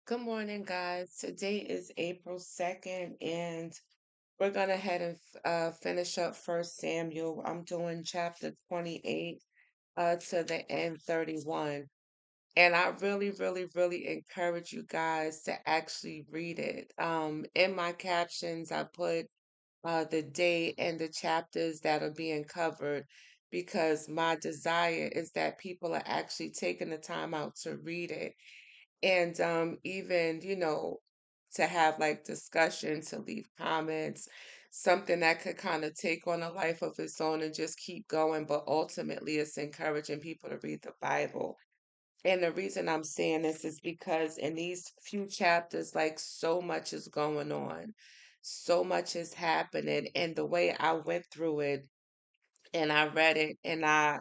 Good morning, guys. Today is April 2nd, and we're going to head and finish up 1 Samuel. I'm doing chapter 28 to the end 31. And I really, really, really encourage you guys to actually read it. In my captions, I put the date and the chapters that are being covered because my desire is that people are actually taking the time out to read it and even, to have like discussion, to leave comments, something that could kind of take on a life of its own and just keep going. But ultimately, it's encouraging people to read the Bible. And the reason I'm saying this is because in these few chapters, like so much is going on, so much is happening. And the way I went through it, and I read it and I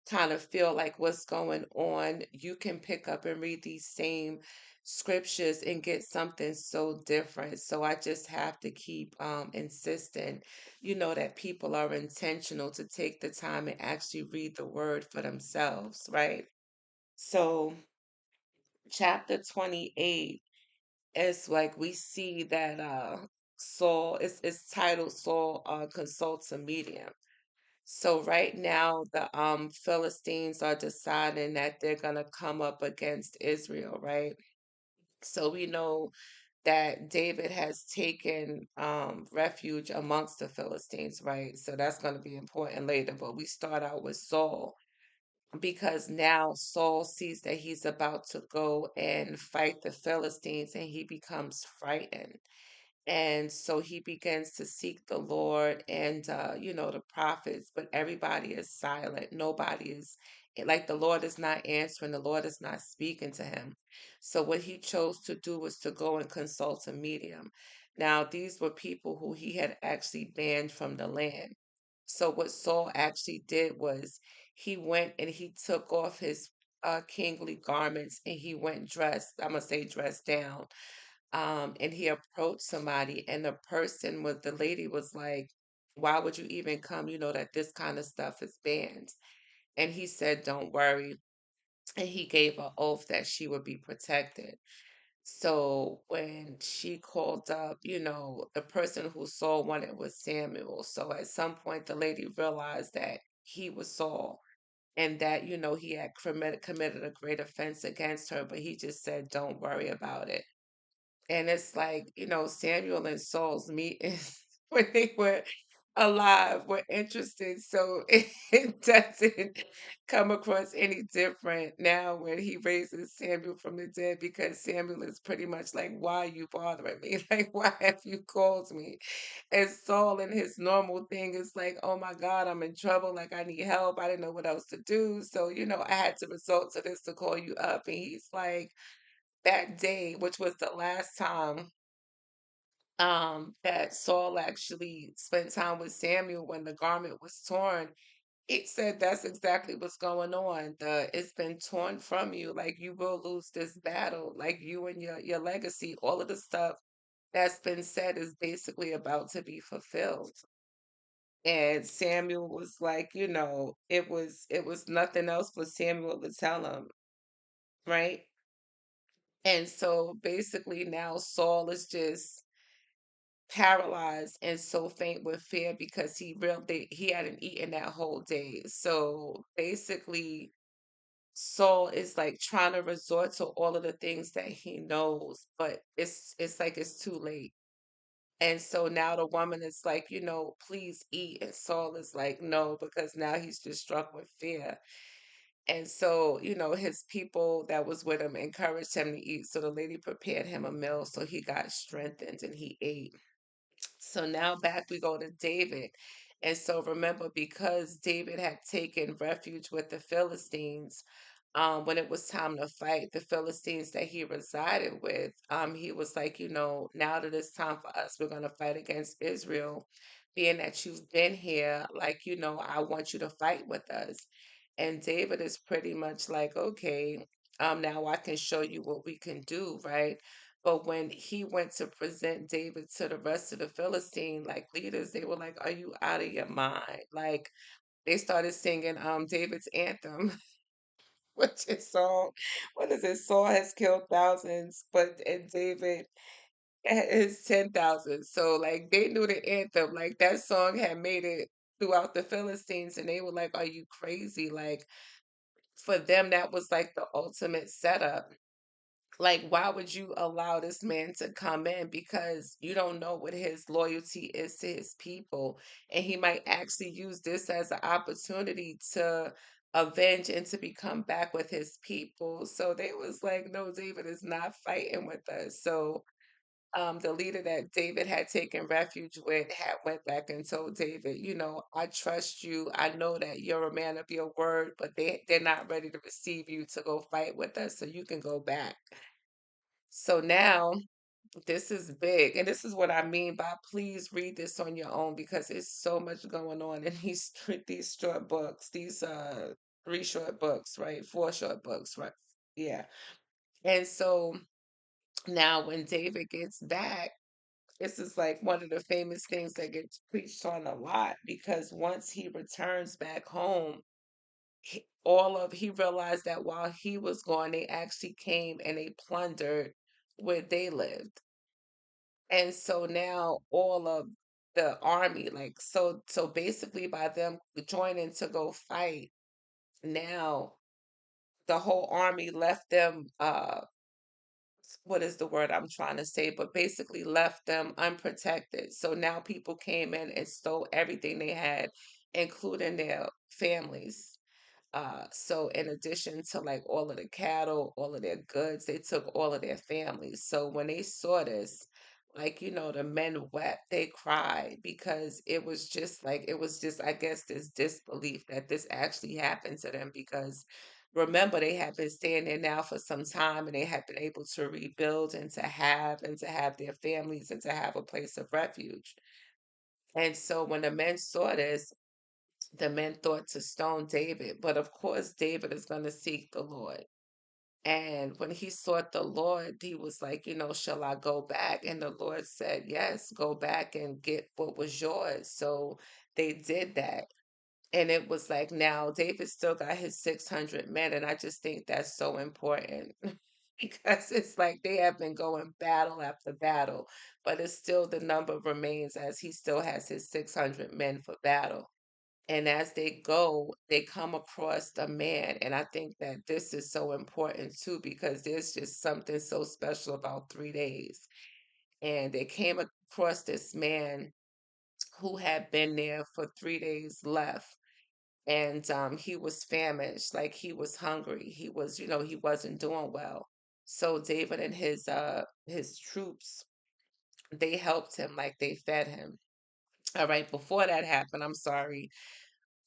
kind of feel like what's going on, you can pick up and read these same scriptures and get something so different. So I just have to keep insisting, that people are intentional to take the time and actually read the word for themselves, right? So chapter 28 is like we see that Saul is titled Saul consults a medium. So right now, the Philistines are deciding that they're gonna come up against Israel, right? So we know that David has taken refuge amongst the Philistines, right? So that's going to be important later. But we start out with Saul because now Saul sees that he's about to go and fight the Philistines and he becomes frightened. And so he begins to seek the Lord and, the prophets, but everybody is silent. Nobody is, like the Lord is not answering, the Lord is not speaking to him. So what he chose to do was to go and consult a medium. Now, these were people who he had actually banned from the land. So what Saul actually did was he went and he took off his kingly garments and he went dressed, I'm gonna say dressed down, and he approached somebody, and the lady was like, "Why would you even come? You know that this kind of stuff is banned." And he said, "Don't worry." And he gave an oath that she would be protected. So when she called up, the person who Saul wanted was Samuel. So at some point, the lady realized that he was Saul and that, he had committed a great offense against her, but he just said, "Don't worry about it." And it's like, Samuel and Saul's meetings when they were alive were interesting. So it doesn't come across any different now when he raises Samuel from the dead because Samuel is pretty much like, "Why are you bothering me? Like, why have you called me?" And Saul in his normal thing is like, "Oh my God, I'm in trouble. Like, I need help. I didn't know what else to do. So, I had to resort to this to call you up." And he's like, that day, which was the last time that Saul actually spent time with Samuel when the garment was torn, he said that's exactly what's going on. It's been torn from you, like you will lose this battle, like you and your legacy, all of the stuff that's been said is basically about to be fulfilled. And Samuel was like, it was nothing else for Samuel to tell him, right? And so basically now Saul is just paralyzed and so faint with fear because he hadn't eaten that whole day. So basically Saul is like trying to resort to all of the things that he knows, but it's like it's too late. And so now the woman is like, please eat. And Saul is like, no, because now he's just struck with fear. And so, his people that was with him encouraged him to eat. So the lady prepared him a meal. So he got strengthened and he ate. So now back we go to David. And so remember, because David had taken refuge with the Philistines, when it was time to fight the Philistines that he resided with, he was like, now that it's time for us, we're going to fight against Israel. Being that you've been here, like, I want you to fight with us. And David is pretty much like, okay, now I can show you what we can do, right? But when he went to present David to the rest of the Philistine like leaders, they were like, "Are you out of your mind?" Like they started singing David's anthem. Which is Saul. What is it? Saul has killed thousands, but and David is 10,000. So like they knew the anthem. Like that song had made it throughout the Philistines, and they were like, "Are you crazy?" Like for them, that was like the ultimate setup. Like, why would you allow this man to come in? Because you don't know what his loyalty is to his people. And he might actually use this as an opportunity to avenge and to become back with his people. So they was like, no, David is not fighting with us. So the leader that David had taken refuge with had went back and told David, I trust you. I know that you're a man of your word, but they're not ready to receive you to go fight with us, so you can go back. So now this is big, and this is what I mean by please read this on your own because it's so much going on in these short books, these three short books, right? Four short books, right? Yeah. And so now when David gets back, this is like one of the famous things that gets preached on a lot because once he returns back home, he realized that while he was gone, they actually came and they plundered where they lived. And so now all of the army, like so basically by them joining to go fight, now the whole army left them what is the word I'm trying to say, but basically left them unprotected. So now people came in and stole everything they had, including their families. So in addition to like all of the cattle, all of their goods, they took all of their families. So when they saw this, like, the men wept, they cried because it was just, I guess, this disbelief that this actually happened to them because remember they had been staying there now for some time and they had been able to rebuild and to have their families and to have a place of refuge. And so when the men saw this, the men thought to stone David, but of course, David is going to seek the Lord. And when he sought the Lord, he was like, shall I go back? And the Lord said, yes, go back and get what was yours. So they did that. And it was like now David still got his 600 men. And I just think that's so important because it's like they have been going battle after battle, but it's still the number remains as he still has his 600 men for battle. And as they go, they come across a man. And I think that this is so important too, because there's just something so special about 3 days. And they came across this man who had been there for 3 days left. And he was famished, like he was hungry. He wasn't doing well. So David and his troops, they helped him, like they fed him. All right, before that happened, I'm sorry.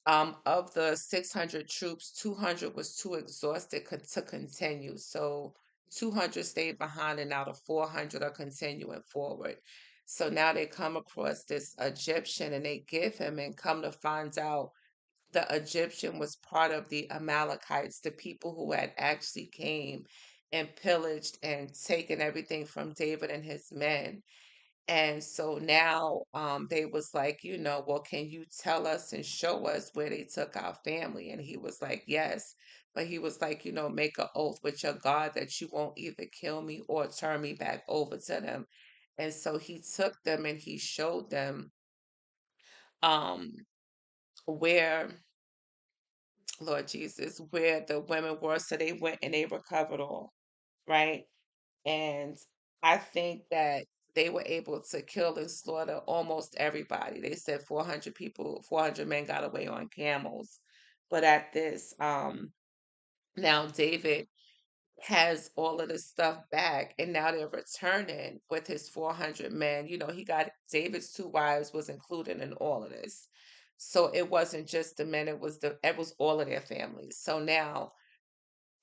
Of the 600 troops, 200 was too exhausted to continue. So 200 stayed behind, and now the 400 are continuing forward. So now they come across this Egyptian and they give him, and come to find out the Egyptian was part of the Amalekites, the people who had actually came and pillaged and taken everything from David and his men. And so now they was like, well, can you tell us and show us where they took our family? And he was like, yes. But he was like, make an oath with your God that you won't either kill me or turn me back over to them. And so he took them and he showed them um, where, Lord Jesus, where the women were. So they went and they recovered all, right? And I think that they were able to kill and slaughter almost everybody. They said 400 people, 400 men got away on camels. But at this, now David has all of this stuff back, and now they're returning with his 400 men. He got David's two wives was included in all of this. So it wasn't just the men, it was all of their families. So now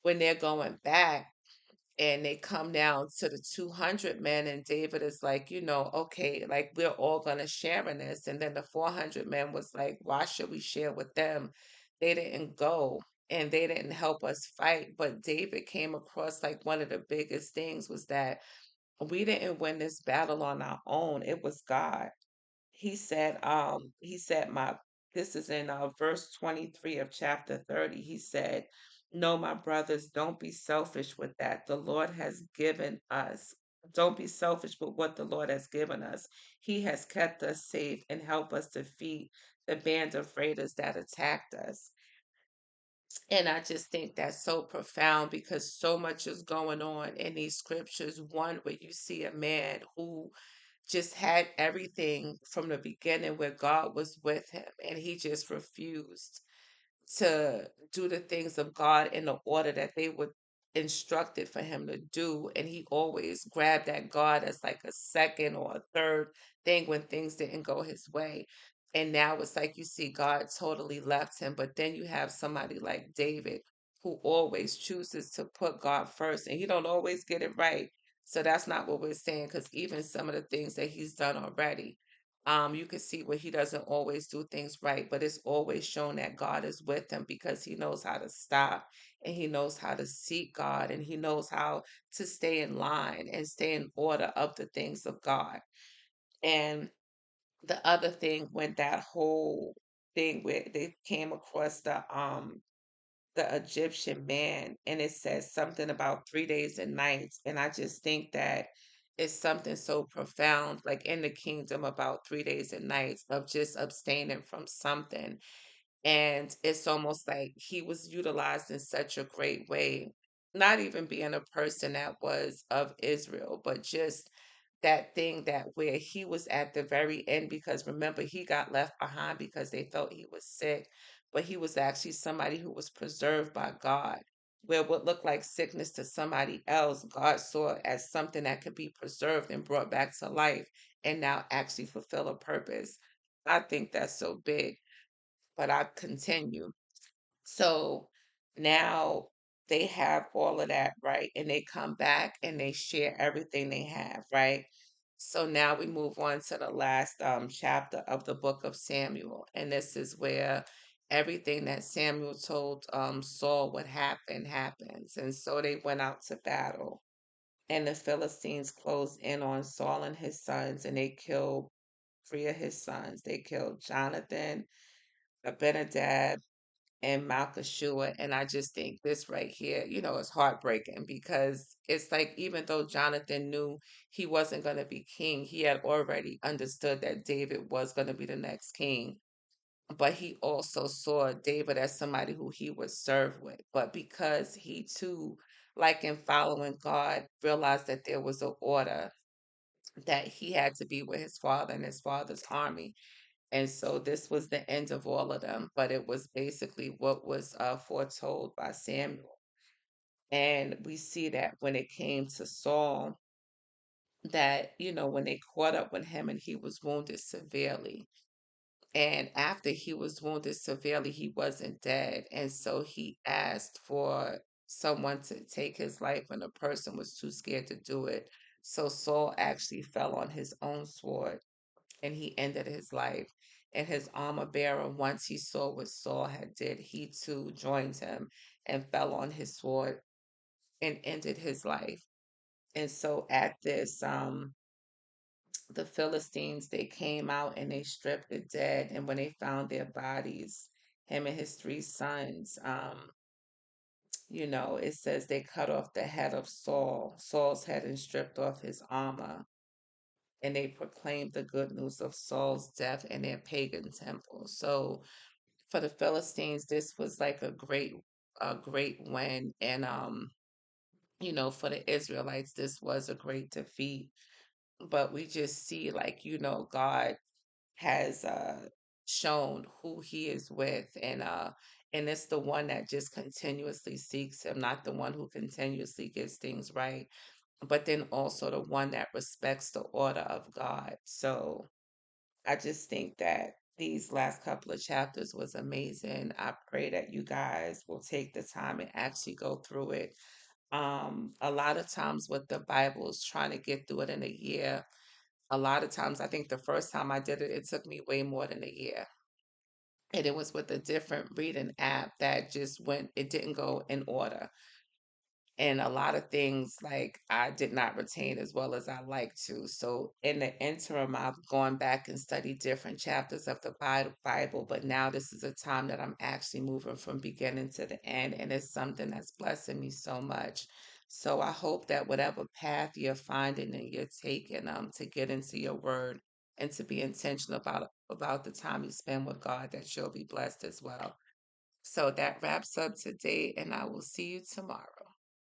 when they're going back, and they come down to the 200 men, and David is like, okay, like we're all gonna share in this. And then the 400 men was like, why should we share with them? They didn't go and they didn't help us fight. But David came across like one of the biggest things was that we didn't win this battle on our own. It was God. He said, my this is in verse 23 of chapter 30. He said, No, my brothers, don't be selfish with that. The Lord has given us. Don't be selfish with what the Lord has given us. He has kept us safe and helped us defeat the band of raiders that attacked us. And I just think that's so profound because so much is going on in these scriptures. One where you see a man who just had everything from the beginning where God was with him and he just refused to do the things of God in the order that they were instructed for him to do. And he always grabbed at God as like a second or a third thing when things didn't go his way. And now it's like you see God totally left him. But then you have somebody like David who always chooses to put God first and he don't always get it right. So that's not what we're saying because even some of the things that he's done already, you can see where he doesn't always do things right, but it's always shown that God is with him because he knows how to stop and he knows how to seek God and he knows how to stay in line and stay in order of the things of God. And the other thing when that whole thing where they came across the Egyptian man, and it says something about 3 days and nights. And I just think that it's something so profound, like in the kingdom about 3 days and nights of just abstaining from something. And it's almost like he was utilized in such a great way, not even being a person that was of Israel, but just that thing that where he was at the very end, because remember, he got left behind because they felt he was sick, but he was actually somebody who was preserved by God. Where what looked like sickness to somebody else, God saw it as something that could be preserved and brought back to life and now actually fulfill a purpose. I think that's so big, but I continue. So now they have all of that, right? And they come back and they share everything they have, right? So now we move on to the last chapter of the book of Samuel. And this is where everything that Samuel told Saul would happen happens. And so they went out to battle. And the Philistines closed in on Saul and his sons, and they killed three of his sons. They killed Jonathan, Abinadab, and Malchishua. And I just think this right here, is heartbreaking because it's like even though Jonathan knew he wasn't going to be king, he had already understood that David was going to be the next king. But he also saw David as somebody who he would serve with. But because he too, like in following God, realized that there was an order that he had to be with his father and his father's army, and so this was the end of all of them, but it was basically what was foretold by Samuel. And we see that when it came to Saul, that, when they caught up with him and he was wounded severely. And after he was wounded severely, he wasn't dead. And so he asked for someone to take his life, and the person was too scared to do it. So Saul actually fell on his own sword and he ended his life. And his armor bearer, once he saw what Saul had did, he too joined him and fell on his sword and ended his life. And so at this, the Philistines, they came out and they stripped the dead. And when they found their bodies, him and his three sons, it says they cut off the head of Saul's head, and stripped off his armor, and they proclaimed the good news of Saul's death in their pagan temple. So for the Philistines, this was like a great win. And for the Israelites, this was a great defeat. But we just see like, God has shown who he is with, and it's the one that just continuously seeks him, not the one who continuously gets things right, but then also the one that respects the order of God. So I just think that these last couple of chapters was amazing. I pray that you guys will take the time and actually go through it. A lot of times with the Bible is trying to get through it in a year. A lot of times, I think the first time I did it, it took me way more than a year. And it was with a different reading app that just it didn't go in order. and a lot of things like I did not retain as well as I like to. So in the interim, I've gone back and studied different chapters of the Bible, but now this is a time that I'm actually moving from beginning to the end, and it's something that's blessing me so much. So I hope that whatever path you're finding and you're taking to get into your word and to be intentional about the time you spend with God, that you'll be blessed as well. So that wraps up today, and I will see you tomorrow.